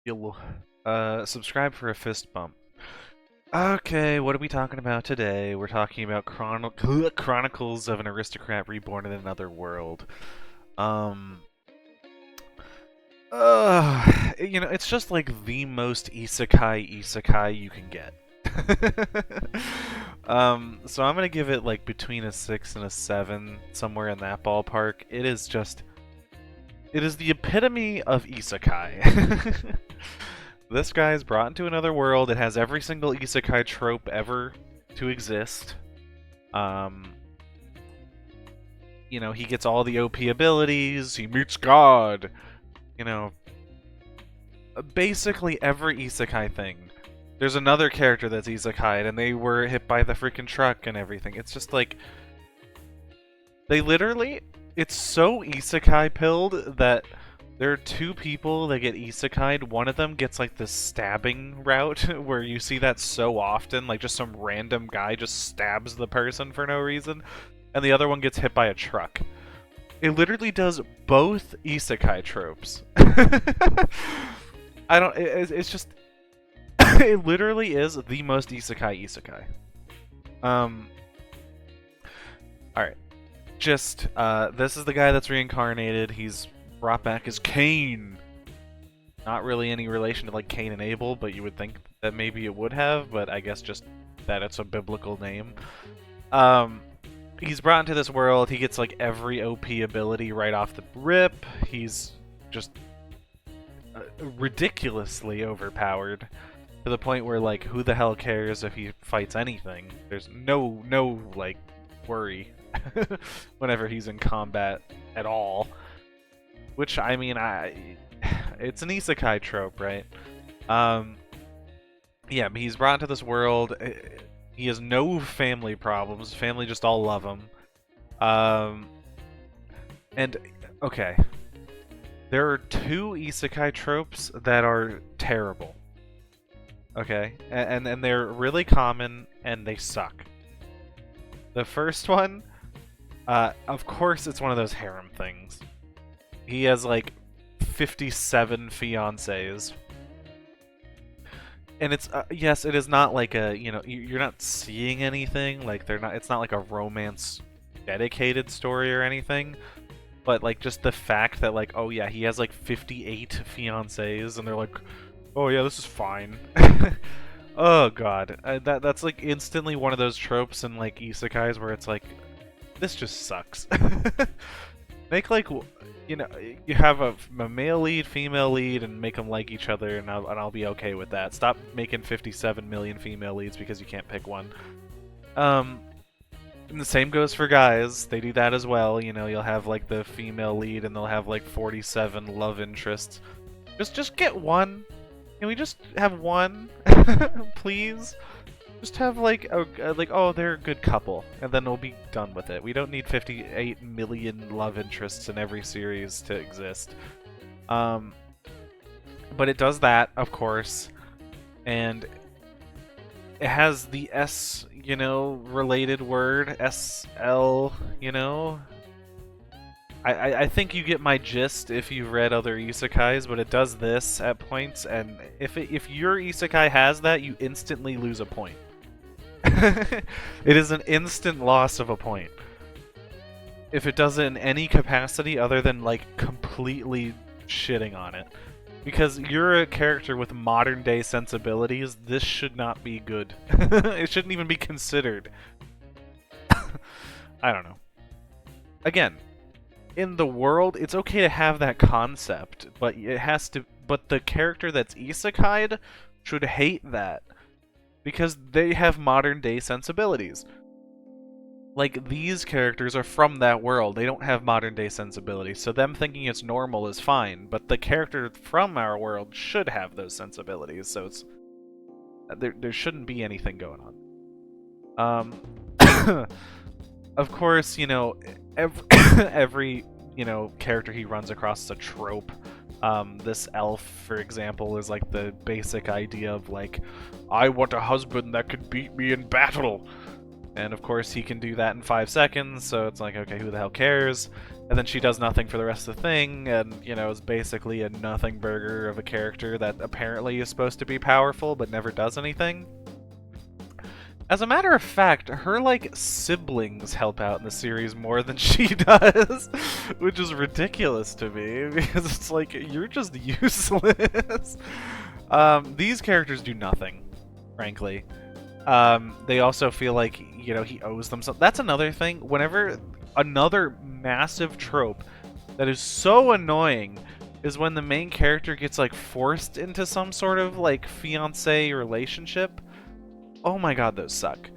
You'll subscribe for a fist bump. Okay, what are we talking about today? We're talking about Chronicles of an Aristocrat Reborn in Another World. Um, it's just like the most isekai you can get. So I'm gonna give it like between a 6 and a 7, somewhere in that ballpark. It is the epitome of isekai. This guy is brought into another world. It has every single isekai trope ever to exist. He gets all the OP abilities. He meets God. Basically every isekai thing. There's another character that's isekai'd, and they were hit by the freaking truck and everything. It's just like it's so isekai pilled that there are two people that get isekai'd. One of them gets like this stabbing route where you see that so often, like just some random guy just stabs the person for no reason, and the other one gets hit by a truck. It literally does both isekai tropes. It's just it literally is the most isekai. Alright. Just this is the guy that's reincarnated. He's brought back as Cain. Not really any relation to like Cain and Abel, but you would think that maybe it would have, but I guess just that it's a biblical name. He's brought into this world. He gets like every OP ability right off the rip. He's just ridiculously overpowered to the point where like who the hell cares if he fights anything? There's no like worry whenever he's in combat at all. Which, I mean, it's an isekai trope, right? Yeah, he's brought into this world. He has no family problems. Family just all love him. And, okay. There are two isekai tropes that are terrible. Okay? And they're really common, and they suck. The first one, of course, it's one of those harem things. He has like 57 fiancées. And it's yes, it is not like a, you're not seeing anything, like it's not like a romance dedicated story or anything, but like just the fact that like, oh yeah, he has like 58 fiancées and they're like, oh yeah, this is fine. Oh god, that's like instantly one of those tropes in like isekais where it's like, this just sucks. Make like, you have a male lead, female lead, and make them like each other, and I'll be okay with that. Stop making 57 million female leads because you can't pick one. And the same goes for guys. They do that as well. You'll have like the female lead, and they'll have like 47 love interests. Just get one. Can we just have one, please? Just have like oh, they're a good couple, and then we'll be done with it. We don't need 58 million love interests in every series to exist. But it does that, of course, and it has the S, related word, SL, I think you get my gist if you've read other isekais, but it does this at points, and if your isekai has that, you instantly lose a point. It is an instant loss of a point. If it does it in any capacity other than like completely shitting on it. Because you're a character with modern day sensibilities, this should not be good. It shouldn't even be considered. I don't know. Again, in the world, it's okay to have that concept, but the character that's isekai'd should hate that. Because they have modern day sensibilities. Like, these characters are from that world. They don't have modern day sensibilities. So them thinking it's normal is fine. But the character from our world should have those sensibilities. So it's there shouldn't be anything going on. Of course, every character he runs across is a trope. This elf, for example, is like the basic idea of like, I want a husband that could beat me in battle. And of course he can do that in 5 seconds, so it's like, okay, who the hell cares? and then she does nothing for the rest of the thing, and, you know, is basically a nothing burger of a character that apparently is supposed to be powerful but never does anything. As a matter of fact, her, like, siblings help out in the series more than she does, which is ridiculous to me, because it's like, you're just useless. These characters do nothing, frankly. They also feel like, you know, he owes them something. That's another thing. Whenever another massive trope that is so annoying is when the main character gets, like, forced into some sort of, like, fiancé relationship. Oh my god, those suck.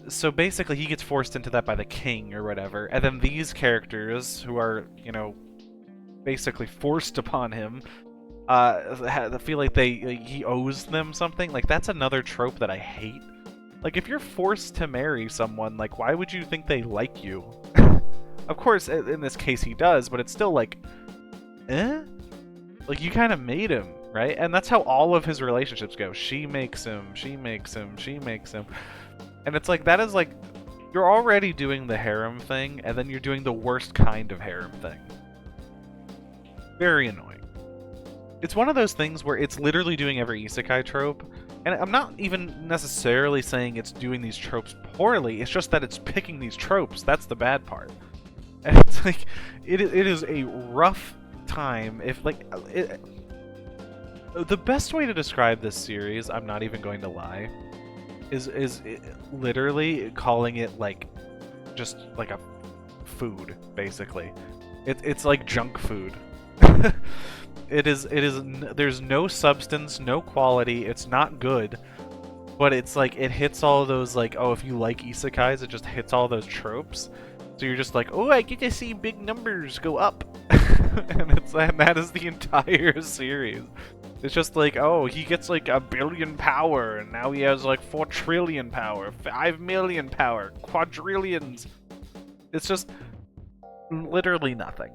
So basically he gets forced into that by the king or whatever, and then these characters, who are, you know, basically forced upon him, feel like he owes them something. Like, that's another trope that I hate. Like, if you're forced to marry someone, like, why would you think they like you? Of course, in this case he does, but it's still like, eh? Like, you kind of made him, right? And that's how all of his relationships go. She makes him, she makes him, she makes him. And it's like, that is like, you're already doing the harem thing, and then you're doing the worst kind of harem thing. Very annoying. It's one of those things where it's literally doing every isekai trope, and I'm not even necessarily saying it's doing these tropes poorly, it's just that it's picking these tropes. That's the bad part. And it's like, it is a rough time. If, like, the best way to describe this series, I'm not even going to lie, is literally calling it, like, just like a food, basically. It's like junk food. It is, there's no substance, no quality, it's not good, but it's like, it hits all those, like, oh, if you like isekais, it just hits all those tropes. So you're just like, oh, I get to see big numbers go up. and that is the entire series. It's just like, oh, he gets like 1 billion power, and now he has like 4 trillion power, 5 million power, quadrillions. It's just literally nothing.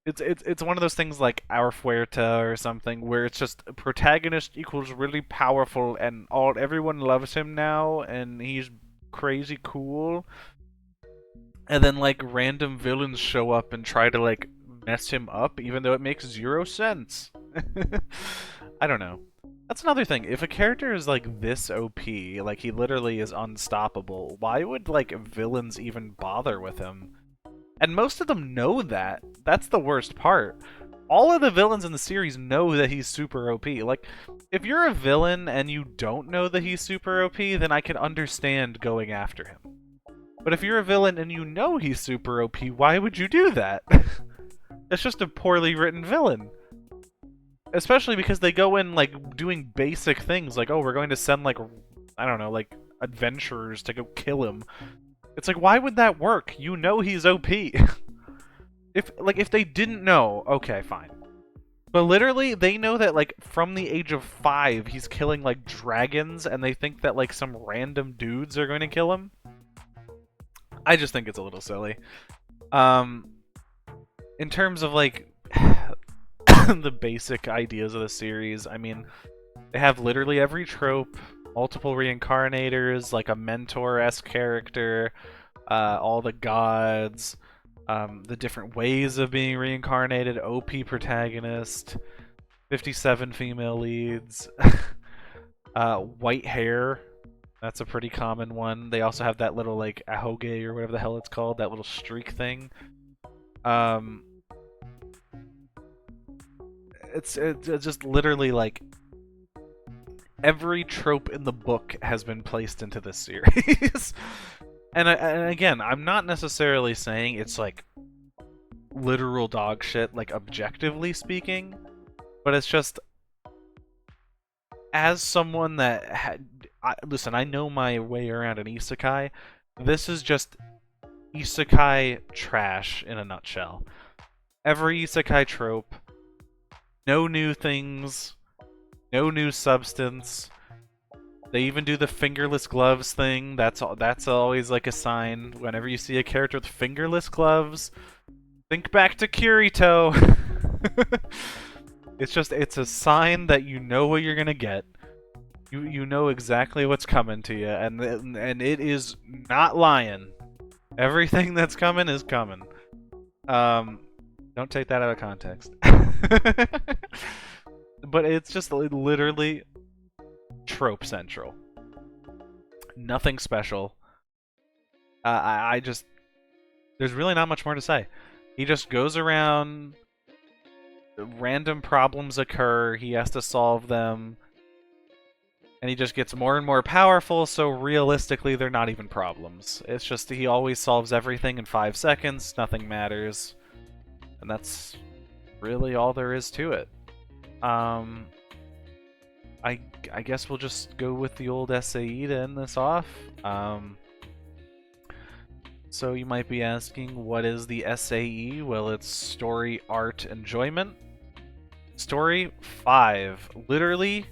It's one of those things like Our Fuerta or something, where it's just protagonist equals really powerful, and everyone loves him now, and he's crazy cool. And then, like, random villains show up and try to, like, mess him up, even though it makes 0 sense. I don't know. That's another thing. If a character is, like, this OP, like, he literally is unstoppable, why would, like, villains even bother with him? And most of them know that. That's the worst part. All of the villains in the series know that he's super OP. Like, if you're a villain and you don't know that he's super OP, then I can understand going after him. But if you're a villain and you know he's super OP, why would you do that? It's just a poorly written villain. Especially because they go in, like, doing basic things, like, oh, we're going to send, like, I don't know, like, adventurers to go kill him. It's like, why would that work? You know he's OP. If they didn't know, okay, fine. But literally, they know that, like, from the age of 5, he's killing, like, dragons, and they think that, like, some random dudes are going to kill him. I just think it's a little silly. In terms of, like, the basic ideas of the series, I mean, they have literally every trope, multiple reincarnators, like a mentor-esque character, all the gods, the different ways of being reincarnated, OP protagonist, 57 female leads, white hair, that's a pretty common one. They also have that little, like, ahoge or whatever the hell it's called, that little streak thing. It's just literally, like, every trope in the book has been placed into this series. And again, I'm not necessarily saying it's, like, literal dog shit, like, objectively speaking, but it's just, as someone that listen, I know my way around an isekai. This is just isekai trash in a nutshell. Every isekai trope, no new things, no new substance. They even do the fingerless gloves thing. That's always, like, a sign. Whenever you see a character with fingerless gloves, think back to Kirito. It's a sign that you know what you're gonna get. You know exactly what's coming to you, and it is not lying. Everything that's coming is coming. Don't take that out of context. But it's just literally trope central. Nothing special. I just... There's really not much more to say. He just goes around, random problems occur, he has to solve them, and he just gets more and more powerful, so realistically they're not even problems. It's just he always solves everything in 5 seconds, nothing matters, and that's really all there is to it. I guess we'll just go with the old SAE to end this off. So you might be asking, what is the SAE? Well, it's story, art, enjoyment. Story 5. Literally,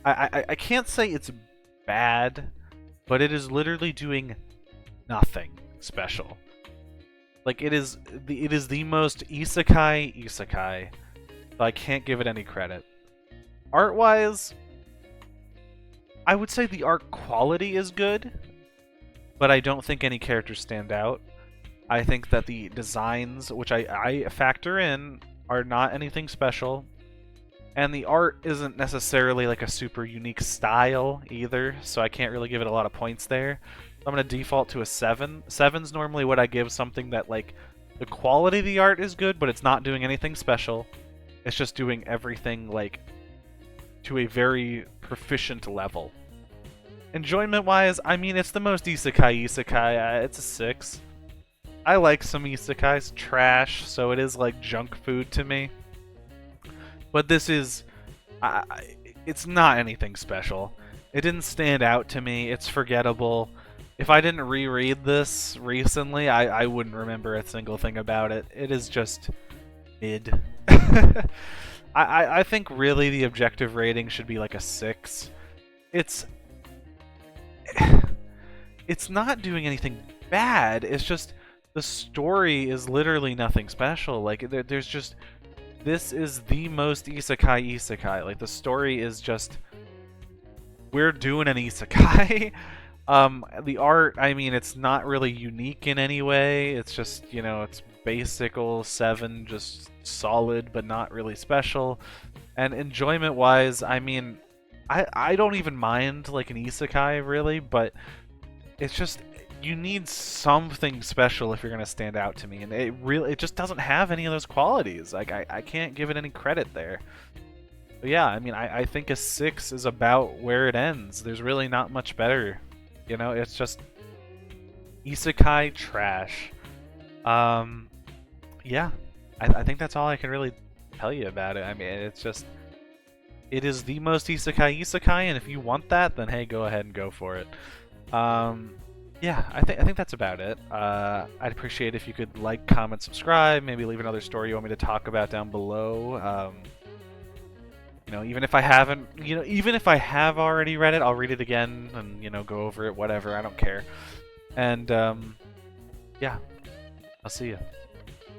I can't say it's bad, but it is literally doing nothing special. Like, it is the most isekai. So I can't give it any credit. Art-wise, I would say the art quality is good, but I don't think any characters stand out. I think that the designs, which I factor in, are not anything special. And the art isn't necessarily like a super unique style either, so I can't really give it a lot of points there. I'm going to default to a 7. 7's normally what I give something that, like, the quality of the art is good, but it's not doing anything special. It's just doing everything, like, to a very proficient level. Enjoyment-wise, I mean, it's the most isekai. It's a 6. I like some isekais. Trash, so it is like junk food to me. But this is... it's not anything special. It didn't stand out to me. It's forgettable. If I didn't reread this recently, I wouldn't remember a single thing about it. It is just mid. I think really the objective rating should be like a 6. It's not doing anything bad. It's just the story is literally nothing special. Like, there's just... This is the most isekai. Like, the story is just... We're doing an isekai. The art, I mean, it's not really unique in any way. It's just, you know, it's basical 7, just solid, but not really special. And enjoyment-wise, I mean, I don't even mind, like, an isekai, really, but it's just... You need something special if you're going to stand out to me, and it just doesn't have any of those qualities. Like, I can't give it any credit there. But yeah, I mean, I think a 6 is about where it ends. There's really not much better. You know, it's just isekai trash. Yeah, I think that's all I can really tell you about it. I mean, it's just... It is the most isekai, and if you want that, then hey, go ahead and go for it. Yeah, I think that's about it. I'd appreciate if you could like, comment, subscribe, maybe leave another story you want me to talk about down below. You know, even if I haven't, even if I have already read it, I'll read it again and, go over it, whatever, I don't care. And, yeah, I'll see you.